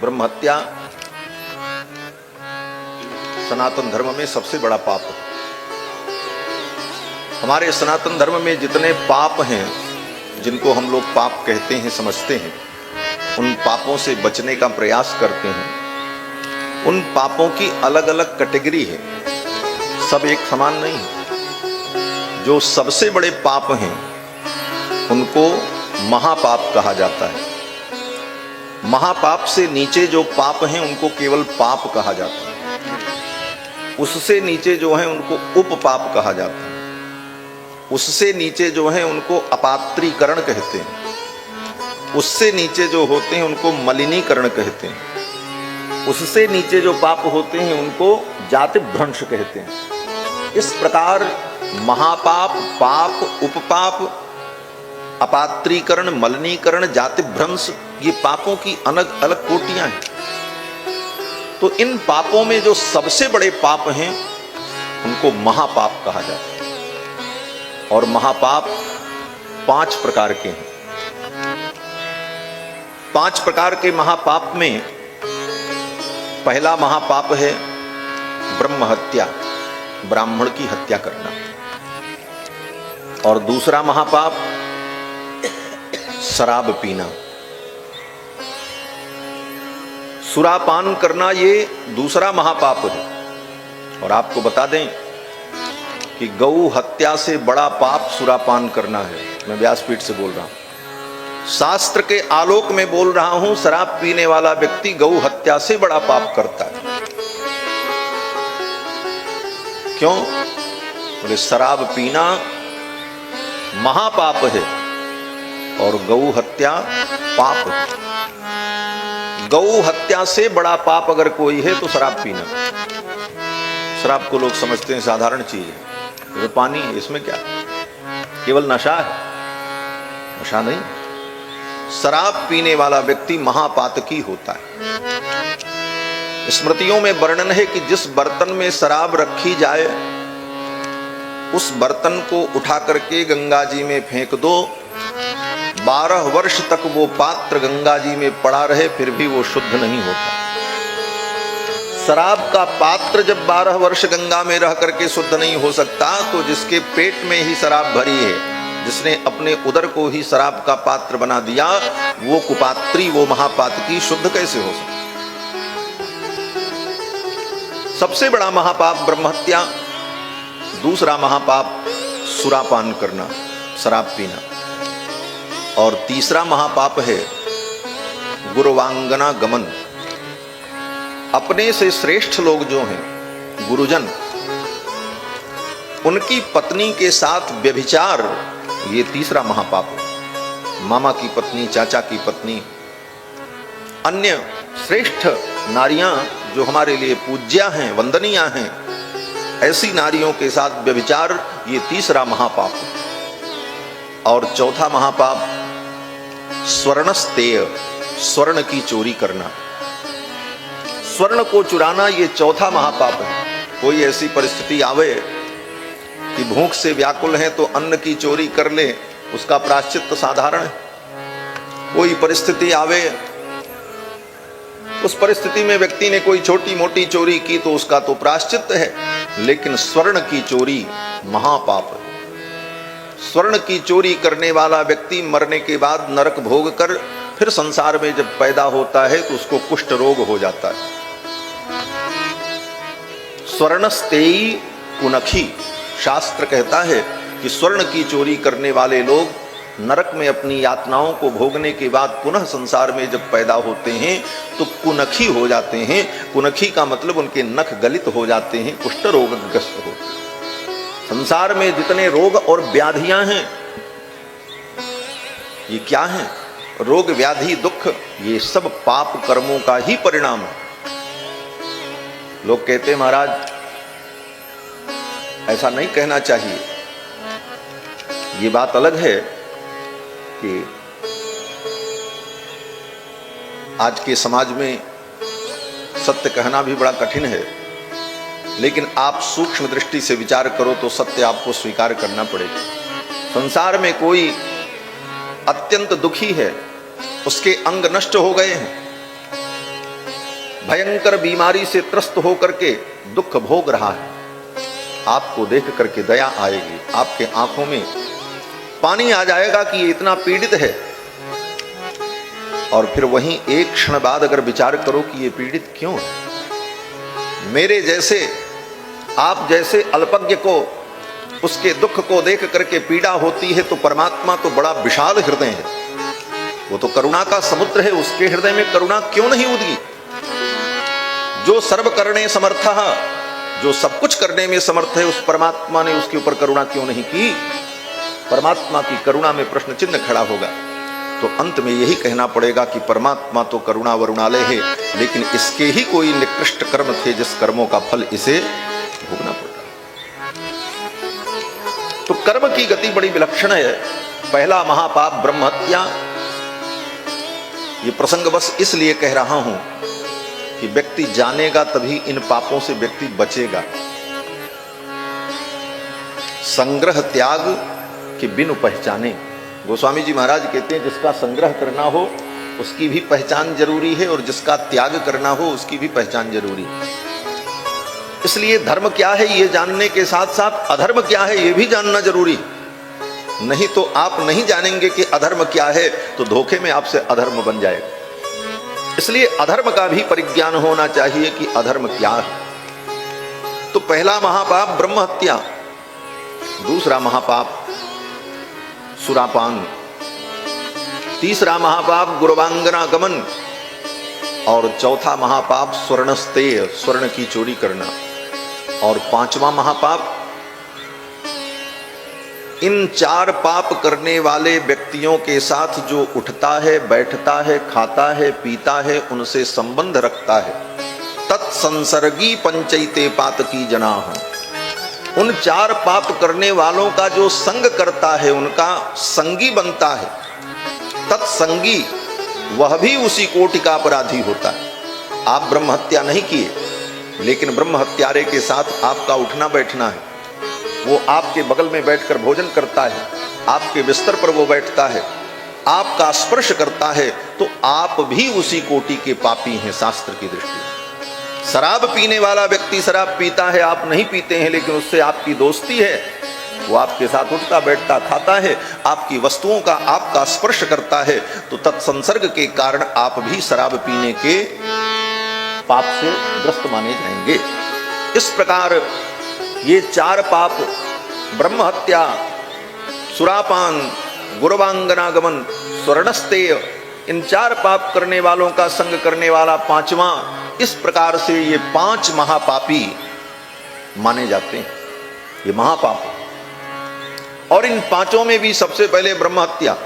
ब्रह्म हत्या सनातन धर्म में सबसे बड़ा पाप है। हमारे सनातन धर्म में जितने पाप हैं, जिनको हम लोग पाप कहते हैं, समझते हैं, उन पापों से बचने का प्रयास करते हैं। उन पापों की अलग अलग कैटेगरी है, सब एक समान नहीं है। जो सबसे बड़े पाप हैं उनको महापाप कहा जाता है। महापाप से नीचे जो पाप हैं उनको केवल पाप कहा जाता है। उससे नीचे जो हैं उनको उपपाप कहा जाता है। उससे नीचे जो हैं उनको अपात्रीकरण कहते हैं। उससे नीचे जो होते हैं उनको मलिनीकरण कहते हैं। उससे नीचे जो पाप होते हैं उनको जाति भ्रंश कहते हैं। इस प्रकार महापाप, पाप, उपपाप, अपात्रीकरण, मलिनीकरण, जाति भ्रंश, ये पापों की अलग अलग कोटियां हैं। तो इन पापों में जो सबसे बड़े पाप हैं उनको महापाप कहा जाता है। और महापाप 5 प्रकार के हैं। 5 प्रकार के महापाप में पहला महापाप है ब्रह्म हत्या, ब्राह्मण की हत्या करना। और दूसरा महापाप शराब पीना, सुरापान करना, ये दूसरा महापाप है। और आपको बता दें कि गौ हत्या से बड़ा पाप सुरापान करना है। मैं व्यासपीठ से बोल रहा हूं, शास्त्र के आलोक में बोल रहा हूं। शराब पीने वाला व्यक्ति गौ हत्या से बड़ा पाप करता है। क्यों? बोले शराब पीना महापाप है और गौ हत्या पाप है। गौ हत्या से बड़ा पाप अगर कोई है तो शराब पीना। शराब को लोग समझते हैं साधारण चीज है, ये पानी है, इसमें क्या है? केवल नशा है। नशा नहीं, शराब पीने वाला व्यक्ति महापातकी होता है। स्मृतियों में वर्णन है कि जिस बर्तन में शराब रखी जाए उस बर्तन को उठा करके गंगा जी में फेंक दो, 12 वर्ष तक वो पात्र गंगा जी में पड़ा रहे फिर भी वो शुद्ध नहीं होता। शराब का पात्र जब 12 वर्ष गंगा में रह करके शुद्ध नहीं हो सकता, तो जिसके पेट में ही शराब भरी है, जिसने अपने उदर को ही शराब का पात्र बना दिया, वो कुपात्री, वो महापातकी शुद्ध कैसे हो सकता? सबसे बड़ा महापाप ब्रह्म हत्या, दूसरा महापाप सुरापान करना, शराब पीना, और तीसरा महापाप है गुरुवांगना गमन। अपने से श्रेष्ठ लोग जो हैं, गुरुजन, उनकी पत्नी के साथ व्यभिचार, ये तीसरा महापाप है। मामा की पत्नी, चाचा की पत्नी, अन्य श्रेष्ठ नारियां जो हमारे लिए पूज्या हैं, वंदनीय हैं, ऐसी नारियों के साथ व्यभिचार, ये तीसरा महापाप है। और चौथा महापाप स्वर्णस्तेय, स्वर्ण की चोरी करना। स्वर्ण को चुराना, ये चौथा महापाप है। कोई ऐसी परिस्थिति आवे कि भूख से व्याकुल है तो अन्न की चोरी कर ले, उसका प्रायश्चित साधारण है। कोई परिस्थिति आवे, उस परिस्थिति में व्यक्ति ने कोई छोटी मोटी चोरी की तो उसका तो प्रायश्चित है, लेकिन स्वर्ण की चोरी महापाप है। स्वर्ण की चोरी करने वाला व्यक्ति मरने के बाद नरक भोग कर फिर संसार में जब पैदा होता है तो उसको कुष्ठ रोग हो जाता है। स्वर्णस्तेयी कुनखी, शास्त्र कहता है कि स्वर्ण की चोरी करने वाले लोग नरक में अपनी यातनाओं को भोगने के बाद पुनः संसार में जब पैदा होते हैं तो कुनखी हो जाते हैं। कुनखी का मतलब उनके नख गलित हो जाते हैं, कुष्ठ रोगग्रस्त होते हैं। संसार में जितने रोग और व्याधियां हैं, ये क्या हैं? रोग, व्याधि, दुख, ये सब पाप कर्मों का ही परिणाम है। लोग कहते हैं महाराज ऐसा नहीं कहना चाहिए। ये बात अलग है कि आज के समाज में सत्य कहना भी बड़ा कठिन है, लेकिन आप सूक्ष्म दृष्टि से विचार करो तो सत्य आपको स्वीकार करना पड़ेगा। संसार में कोई अत्यंत दुखी है, उसके अंग नष्ट हो गए हैं, भयंकर बीमारी से त्रस्त होकर के दुख भोग रहा है, आपको देख करके दया आएगी, आपके आंखों में पानी आ जाएगा कि ये इतना पीड़ित है। और फिर वहीं एक क्षण बाद अगर विचार करो कि ये पीड़ित क्यों है, मेरे जैसे आप जैसे अल्पज्ञ को उसके दुख को देख करके पीड़ा होती है, तो परमात्मा तो बड़ा विशाल हृदय है, वो तो करुणा का समुद्र है, उसके हृदय में करुणा क्यों नहीं उदगी। जो सर्व करने समर्थ, जो सब कुछ करने में समर्थ है, उस परमात्मा ने उसके ऊपर करुणा क्यों नहीं की। परमात्मा की करुणा में प्रश्न चिन्ह खड़ा होगा। तो अंत में यही कहना पड़ेगा कि परमात्मा तो करुणा वरुणालय है, लेकिन इसके ही कोई निकृष्ट कर्म थे जिस कर्मों का फल इसे भोगना पड़ रहा। तो कर्म की गति बड़ी विलक्षण है। पहला महापाप ब्रह्म हत्या। ये प्रसंग बस इसलिए कह रहा हूं कि व्यक्ति जानेगा तभी इन पापों से व्यक्ति बचेगा। संग्रह त्याग के बिनु पहचाने, गोस्वामी जी महाराज कहते हैं जिसका संग्रह करना हो उसकी भी पहचान जरूरी है, और जिसका त्याग करना हो उसकी भी पहचान जरूरी है। इसलिए धर्म क्या है ये जानने के साथ साथ अधर्म क्या है ये भी जानना जरूरी। नहीं तो आप नहीं जानेंगे कि अधर्म क्या है, तो धोखे में आपसे अधर्म बन जाएगा। इसलिए अधर्म का भी परिज्ञान होना चाहिए कि अधर्म क्या है। तो पहला महापाप ब्रह्म हत्या, दूसरा महापाप सुरापान, तीसरा महापाप गुरवांगना गमन, और चौथा महापाप स्वर्णस्तेय, स्वर्ण की चोरी करना, और पांचवा महापाप, इन चार पाप करने वाले व्यक्तियों के साथ जो उठता है, बैठता है, खाता है, पीता है, उनसे संबंध रखता है, तत्संसर्गी पंचैते पातकी जनाः, उन चार पाप करने वालों का जो संग करता है, उनका संगी बनता है, तत्संगी वह भी उसी कोटि का अपराधी होता है। आप ब्रह्म हत्या नहीं किए, लेकिन ब्रह्म हत्यारे के साथ आपका उठना बैठना है, वो आपके बगल में बैठकर भोजन करता है, आपके बिस्तर पर वो बैठता है, आपका स्पर्श करता है, तो आप भी उसी कोटि के पापी हैं शास्त्र की दृष्टि में। शराब पीने वाला व्यक्ति शराब पीता है, आप नहीं पीते हैं, लेकिन उससे आपकी दोस्ती है, वो आपके साथ उठता बैठता खाता है, आपकी वस्तुओं का आपका स्पर्श करता है, तो तत्संसर्ग के कारण आप भी शराब पीने के पाप से ग्रस्त माने जाएंगे। इस प्रकार ये चार पाप, ब्रह्म हत्या, सुरापान, गुरवांगनागमन, स्वर्णस्तेय, इन चार पाप करने वालों का संग करने वाला पांचवा, इस प्रकार से ये पांच महापापी माने जाते हैं, ये महापाप। और इन पांचों में भी सबसे पहले ब्रह्म हत्या,